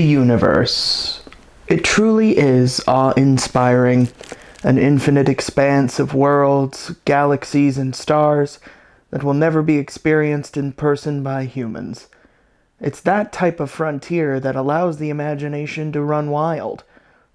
universe. It truly is awe-inspiring. An infinite expanse of worlds, galaxies, and stars that will never be experienced in person by humans. It's that type of frontier that allows the imagination to run wild.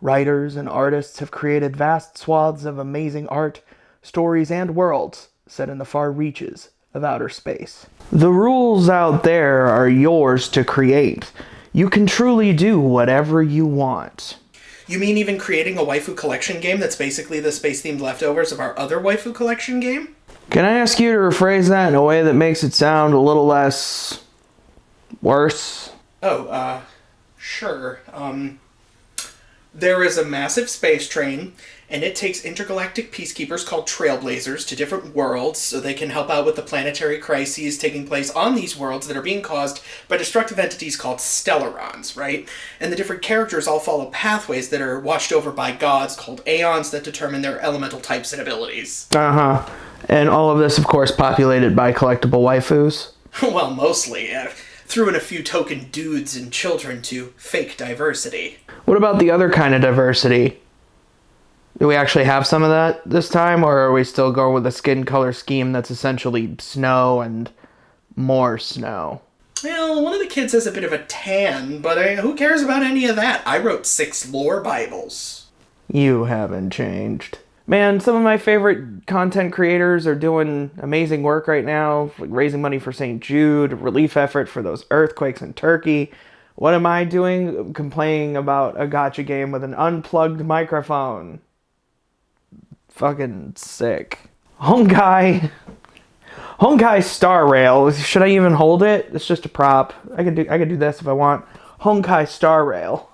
Writers and artists have created vast swaths of amazing art, stories, and worlds set in the far reaches of outer space. The rules out there are yours to create. You can truly do whatever you want. You mean even creating a waifu collection game that's basically the space-themed leftovers of our other waifu collection game? Can I ask you to rephrase that in a way that makes it sound a little less... worse? Sure. There is a massive space train, and it takes intergalactic peacekeepers called Trailblazers to different worlds so they can help out with the planetary crises taking place on these worlds that are being caused by destructive entities called Stellarons, right? And the different characters all follow pathways that are watched over by gods called Aeons that determine their elemental types and abilities. Uh-huh. And all of this, of course, populated by collectible waifus? Well, mostly. Threw in a few token dudes and children to fake diversity. What about the other kind of diversity? Do we actually have some of that this time, or are we still going with a skin color scheme that's essentially snow and more snow? Well, one of the kids has a bit of a tan, but who cares about any of that? I wrote 6 lore Bibles. You haven't changed. Man, some of my favorite content creators are doing amazing work right now, like raising money for St. Jude, relief effort for those earthquakes in Turkey. What am I doing? Complaining about a gacha game with an unplugged microphone. Fucking sick. Honkai Star Rail. Should I even hold it? It's just a prop. I could do this if I want. Honkai Star Rail.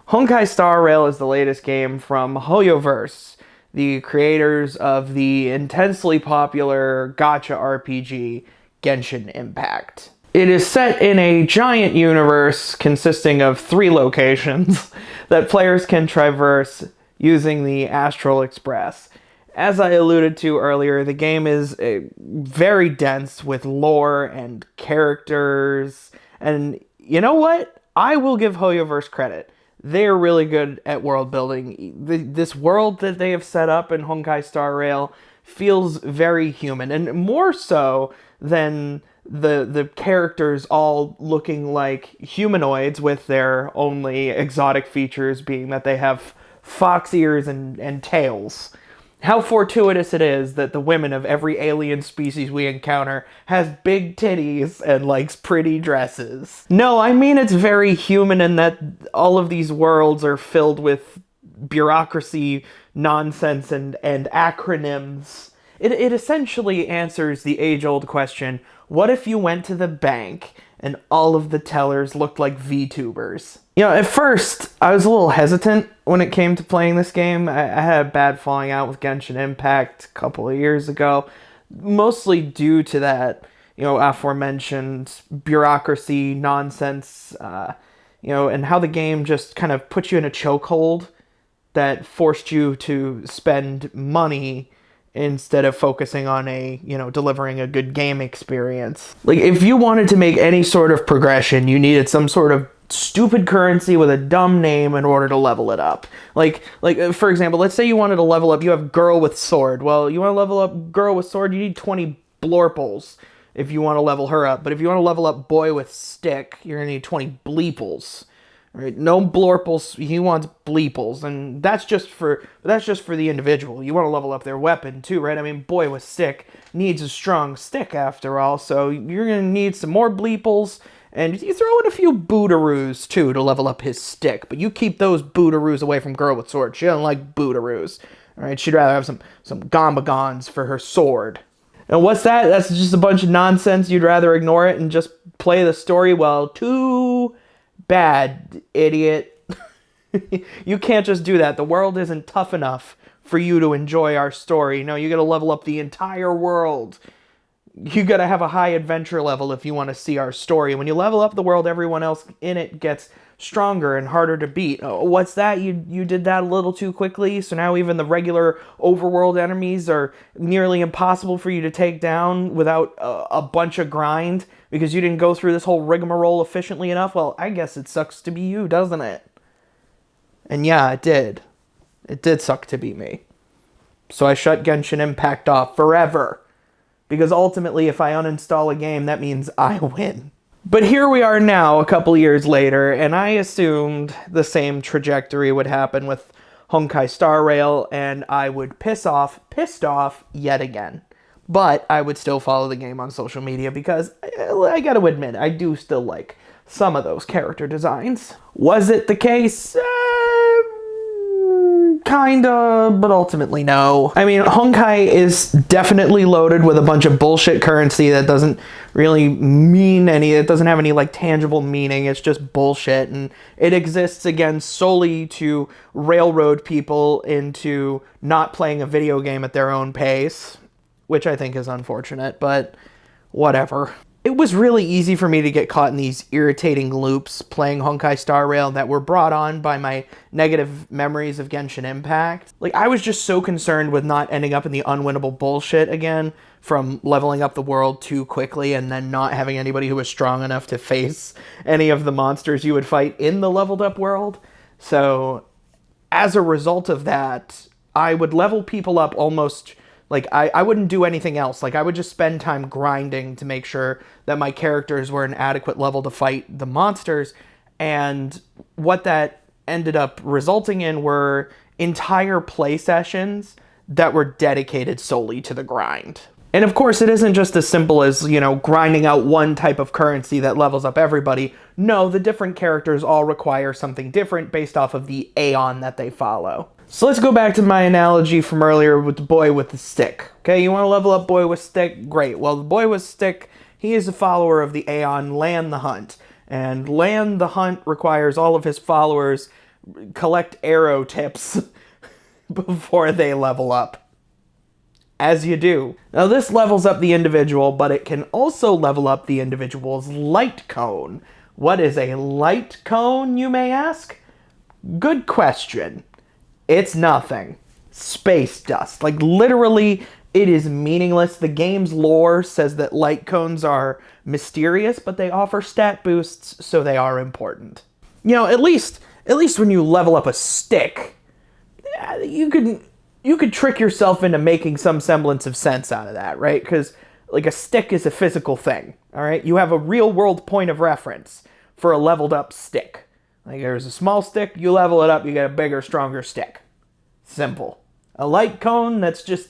Honkai Star Rail is the latest game from HoYoverse, the creators of the intensely popular gacha RPG Genshin Impact. It is set in a giant universe consisting of 3 locations that players can traverse using the Astral Express. As I alluded to earlier, the game is very dense with lore and characters, and you know what? I will give HoYoverse credit. They're really good at world building. This world that they have set up in Honkai Star Rail feels very human, and more so than the characters all looking like humanoids with their only exotic features being that they have fox ears and tails. How fortuitous it is that the women of every alien species we encounter has big titties and likes pretty dresses. No, I mean it's very human in that all of these worlds are filled with bureaucracy, nonsense, and acronyms. It essentially answers the age-old question, what if you went to the bank and all of the tellers looked like VTubers? You know, at first, I was a little hesitant when it came to playing this game. I had a bad falling out with Genshin Impact a couple of years ago, mostly due to that, aforementioned bureaucracy, nonsense, and how the game just kind of put you in a chokehold that forced you to spend money instead of focusing on delivering a good game experience. Like, if you wanted to make any sort of progression, you needed some sort of stupid currency with a dumb name in order to level it up. Like for example, let's say you wanted to level up, you have girl with sword. Well, you want to level up girl with sword, you need 20 blorples if you want to level her up. But if you want to level up boy with stick, you're going to need 20 bleeples. Right? No blorples, he wants bleeples, and that's just for the individual. You want to level up their weapon too, right? I mean, boy with stick needs a strong stick after all, so you're going to need some more bleeples. And you throw in a few bootaroos, too, to level up his stick. But you keep those bootaroos away from girl with sword. She doesn't like bootaroos. All right, she'd rather have some gombagons for her sword. And what's that? That's just a bunch of nonsense. You'd rather ignore it and just play the story? Well, too bad, idiot. You can't just do that. The world isn't tough enough for you to enjoy our story. No, you gotta level up the entire world. You gotta have a high adventure level if you want to see our story. When you level up the world, everyone else in it gets stronger and harder to beat. Oh, what's that? You did that a little too quickly, so now even the regular overworld enemies are nearly impossible for you to take down without a bunch of grind because you didn't go through this whole rigmarole efficiently enough? Well, I guess it sucks to be you, doesn't it? And yeah, it did. It did suck to be me. So I shut Genshin Impact off forever. Because ultimately, if I uninstall a game, that means I win. But here we are now, a couple years later, and I assumed the same trajectory would happen with Honkai Star Rail, and I would pissed off yet again. But I would still follow the game on social media because, I gotta admit, I do still like some of those character designs. Was it the case? Kinda, but ultimately no. I mean, Honkai is definitely loaded with a bunch of bullshit currency that doesn't really mean it doesn't have any, like, tangible meaning. It's just bullshit, and it exists, again, solely to railroad people into not playing a video game at their own pace, which I think is unfortunate, but whatever. It was really easy for me to get caught in these irritating loops playing Honkai Star Rail that were brought on by my negative memories of Genshin Impact. Like, I was just so concerned with not ending up in the unwinnable bullshit again from leveling up the world too quickly and then not having anybody who was strong enough to face any of the monsters you would fight in the leveled up world. So, as a result of that, I would level people up almost... Like, I wouldn't do anything else. Like, I would just spend time grinding to make sure that my characters were an adequate level to fight the monsters. And what that ended up resulting in were entire play sessions that were dedicated solely to the grind. And of course, it isn't just as simple as, grinding out one type of currency that levels up everybody. No, the different characters all require something different based off of the Aeon that they follow. So let's go back to my analogy from earlier with the boy with the stick. Okay, you want to level up boy with stick? Great. Well, the boy with stick, he is a follower of the Aeon Land the Hunt. And Land the Hunt requires all of his followers collect arrow tips before they level up. As you do. Now this levels up the individual, but it can also level up the individual's light cone. What is a light cone, you may ask? Good question. It's nothing. Space dust. Like, literally, it is meaningless. The game's lore says that light cones are mysterious, but they offer stat boosts, so they are important. At least when you level up a stick, you could trick yourself into making some semblance of sense out of that, right? Because, like, a stick is a physical thing, all right? You have a real-world point of reference for a leveled-up stick. Like, there's a small stick, you level it up, you get a bigger, stronger stick. Simple. A light cone, that's just...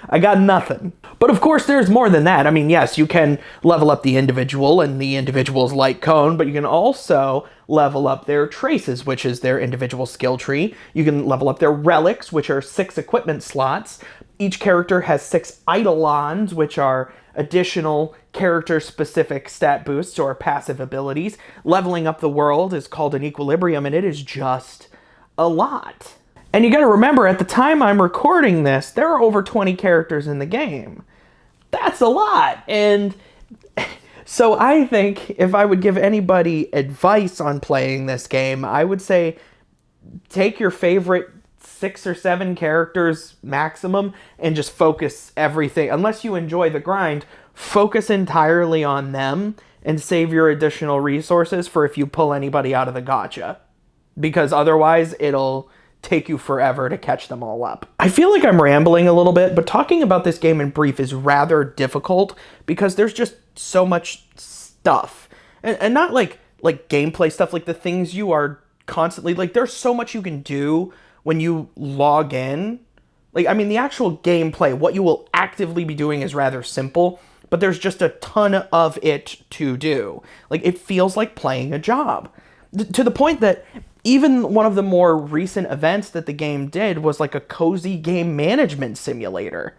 I got nothing. But of course, there's more than that. I mean, yes, you can level up the individual and the individual's light cone, but you can also level up their traces, which is their individual skill tree. You can level up their relics, which are 6 equipment slots. Each character has 6 eidolons, which are additional character-specific stat boosts or passive abilities. Leveling up the world is called an equilibrium, and it is just a lot. And you gotta remember, at the time I'm recording this, there are over 20 characters in the game. That's a lot! And so I think if I would give anybody advice on playing this game, I would say take your favorite 6 or 7 characters maximum and just focus everything. Unless you enjoy the grind, focus entirely on them and save your additional resources for if you pull anybody out of the gacha. Because otherwise, it'll take you forever to catch them all up. I feel like I'm rambling a little bit, but talking about this game in brief is rather difficult because there's just so much stuff. And not like gameplay stuff, like the things you are constantly... Like, there's so much you can do when you log in. Like, I mean, the actual gameplay, what you will actively be doing is rather simple, but there's just a ton of it to do. Like, it feels like playing a job. To the point that even one of the more recent events that the game did was like a cozy game management simulator.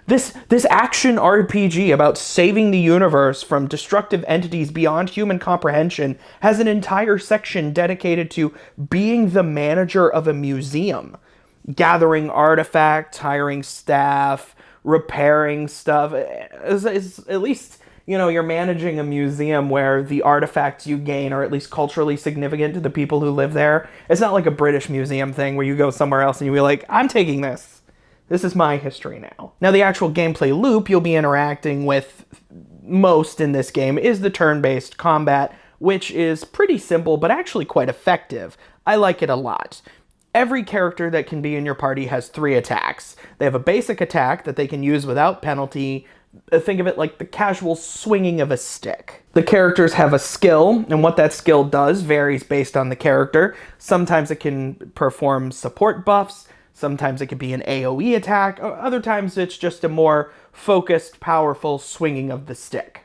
This action RPG about saving the universe from destructive entities beyond human comprehension has an entire section dedicated to being the manager of a museum, gathering artifacts, hiring staff, repairing stuff. It's at least, you're managing a museum where the artifacts you gain are at least culturally significant to the people who live there. It's not like a British museum thing where you go somewhere else and you be like, I'm taking this. This is my history now. Now, the actual gameplay loop you'll be interacting with most in this game is the turn-based combat, which is pretty simple, but actually quite effective. I like it a lot. Every character that can be in your party has 3 attacks. They have a basic attack that they can use without penalty. Think of it like the casual swinging of a stick. The characters have a skill, and what that skill does varies based on the character. Sometimes it can perform support buffs, sometimes it could be an AoE attack, other times it's just a more focused, powerful swinging of the stick.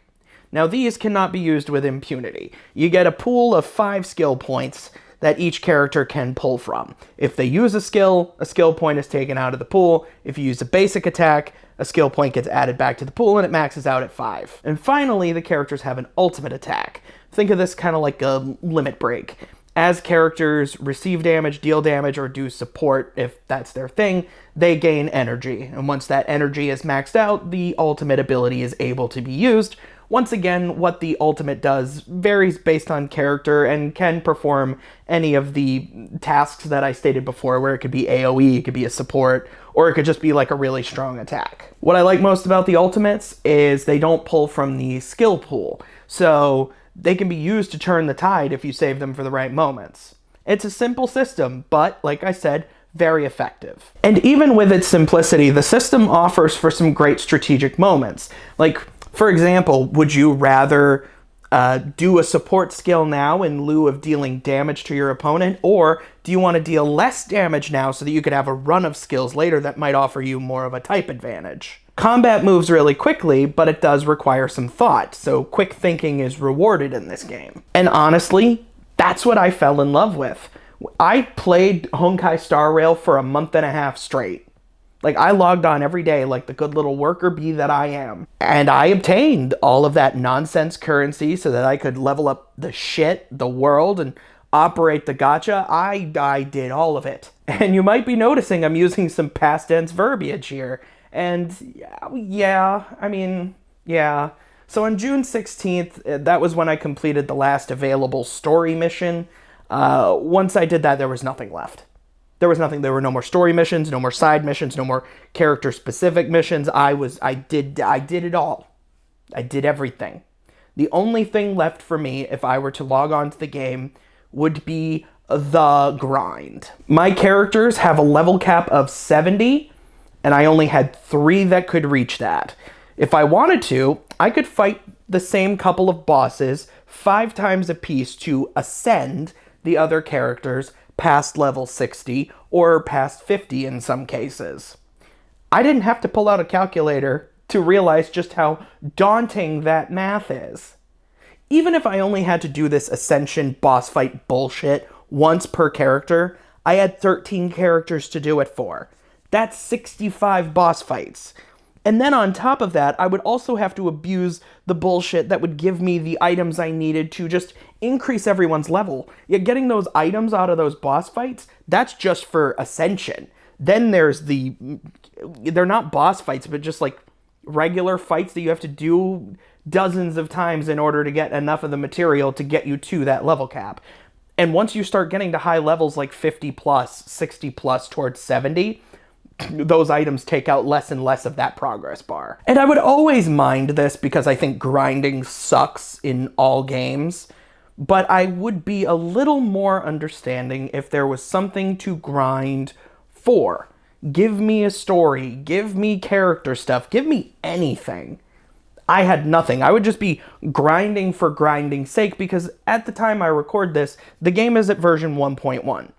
Now, these cannot be used with impunity. You get a pool of 5 skill points that each character can pull from. If they use a skill point is taken out of the pool. If you use a basic attack, a skill point gets added back to the pool and it maxes out at 5. And finally, the characters have an ultimate attack. Think of this kind of like a limit break. As characters receive damage, deal damage, or do support, if that's their thing, they gain energy. And once that energy is maxed out, the ultimate ability is able to be used. Once again, what the ultimate does varies based on character and can perform any of the tasks that I stated before, where it could be AoE, it could be a support, or it could just be like a really strong attack. What I like most about the ultimates is they don't pull from the skill pool, so they can be used to turn the tide if you save them for the right moments. It's a simple system, but, like I said, very effective. And even with its simplicity, the system offers for some great strategic moments. Like, for example, would you rather do a support skill now in lieu of dealing damage to your opponent, or do you want to deal less damage now so that you could have a run of skills later that might offer you more of a type advantage? Combat moves really quickly, but it does require some thought, so quick thinking is rewarded in this game. And honestly, that's what I fell in love with. I played Honkai Star Rail for a month and a half straight. Like, I logged on every day like the good little worker bee that I am. And I obtained all of that nonsense currency so that I could level up the world, and operate the gacha. I did all of it. And you might be noticing I'm using some past tense verbiage here. And yeah. So on June 16th, that was when I completed the last available story mission. Once I did that, there was nothing left. There was nothing. There were no more story missions, no more side missions, no more character-specific missions. I did it all. I did everything. The only thing left for me, if I were to log on to the game, would be the grind. My characters have a level cap of 70, and I only had 3 that could reach that. If I wanted to, I could fight the same couple of bosses 5 times apiece to ascend the other characters past level 60, or past 50 in some cases. I didn't have to pull out a calculator to realize just how daunting that math is. Even if I only had to do this Ascension boss fight bullshit once per character, I had 13 characters to do it for. That's 65 boss fights. And then on top of that, I would also have to abuse the bullshit that would give me the items I needed to just increase everyone's level. Yet getting those items out of those boss fights, that's just for Ascension. Then there's they're not boss fights, but just like regular fights that you have to do dozens of times in order to get enough of the material to get you to that level cap. And once you start getting to high levels like 50 plus, 60 plus, towards 70, those items take out less and less of that progress bar. And I would always mind this because I think grinding sucks in all games, but I would be a little more understanding if there was something to grind for. Give me a story, give me character stuff, give me anything. I had nothing. I would just be grinding for grinding's sake because at the time I record this, the game is at version 1.1.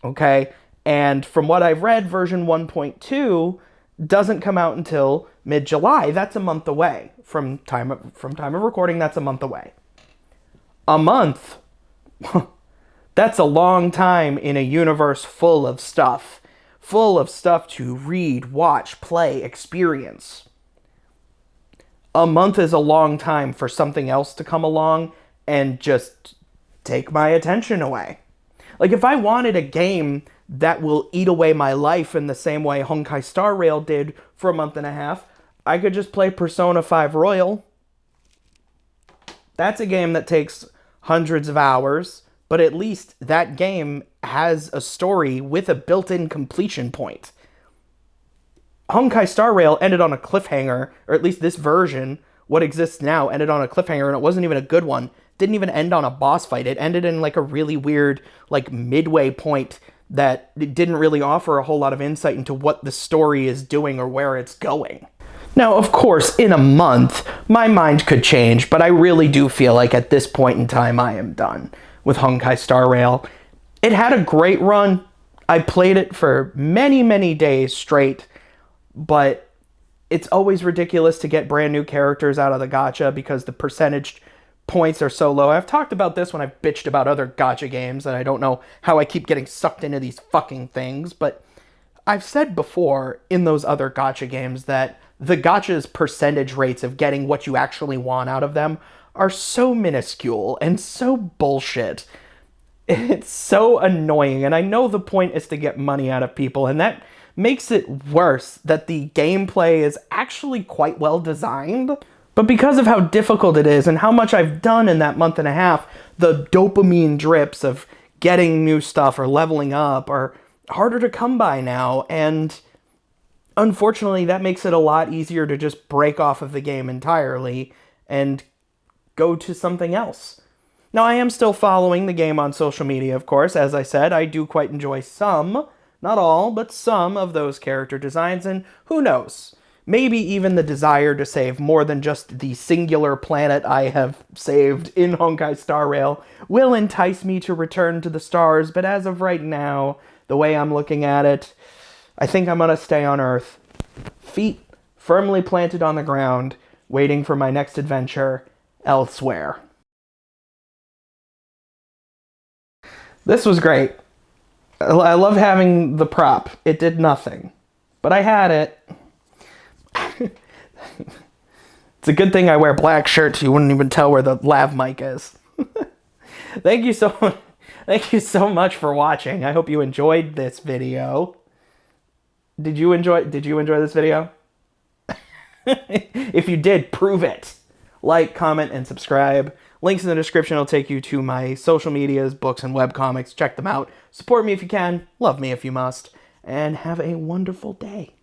Okay? And from what I've read, version 1.2 doesn't come out until mid-July. That's a month away. From time of recording, that's a month away. A month? That's a long time in a universe full of stuff. Full of stuff to read, watch, play, experience. A month is a long time for something else to come along and just take my attention away. Like, if I wanted a game that will eat away my life in the same way Honkai Star Rail did for a month and a half, I could just play Persona 5 Royal. That's a game that takes hundreds of hours, but at least that game has a story with a built-in completion point. Honkai Star Rail ended on a cliffhanger, or at least this version, what exists now, ended on a cliffhanger, and it wasn't even a good one. Didn't even end on a boss fight. It ended in like a really weird, like midway point that it didn't really offer a whole lot of insight into what the story is doing or where it's going. Now, of course, in a month, my mind could change, but I really do feel like at this point in time I am done with Honkai Star Rail. It had a great run. I played it for many, many days straight, but it's always ridiculous to get brand new characters out of the gacha because the percentage points are so low. I've talked about this when I've bitched about other gacha games, and I don't know how I keep getting sucked into these fucking things, but I've said before in those other gacha games that the gacha's percentage rates of getting what you actually want out of them are so minuscule and so bullshit. It's so annoying, and I know the point is to get money out of people, and that makes it worse that the gameplay is actually quite well designed. But because of how difficult it is and how much I've done in that month and a half, the dopamine drips of getting new stuff or leveling up are harder to come by now, and unfortunately that makes it a lot easier to just break off of the game entirely and go to something else. Now, I am still following the game on social media, of course. As I said, I do quite enjoy some, not all, but some of those character designs, and who knows? Maybe even the desire to save more than just the singular planet I have saved in Honkai Star Rail will entice me to return to the stars, but as of right now, the way I'm looking at it, I think I'm gonna stay on Earth, feet firmly planted on the ground, waiting for my next adventure elsewhere. This was great. I love having the prop. It did nothing, but I had it. It's a good thing I wear black shirts. You wouldn't even tell where the lav mic is. Thank you so much for watching. I hope you enjoyed this video. Did you enjoy this video? If you did, prove it. Like, comment, and subscribe. Links in the description will take you to my social medias, books, and webcomics. Check them out. Support me if you can. Love me if you must. And have a wonderful day.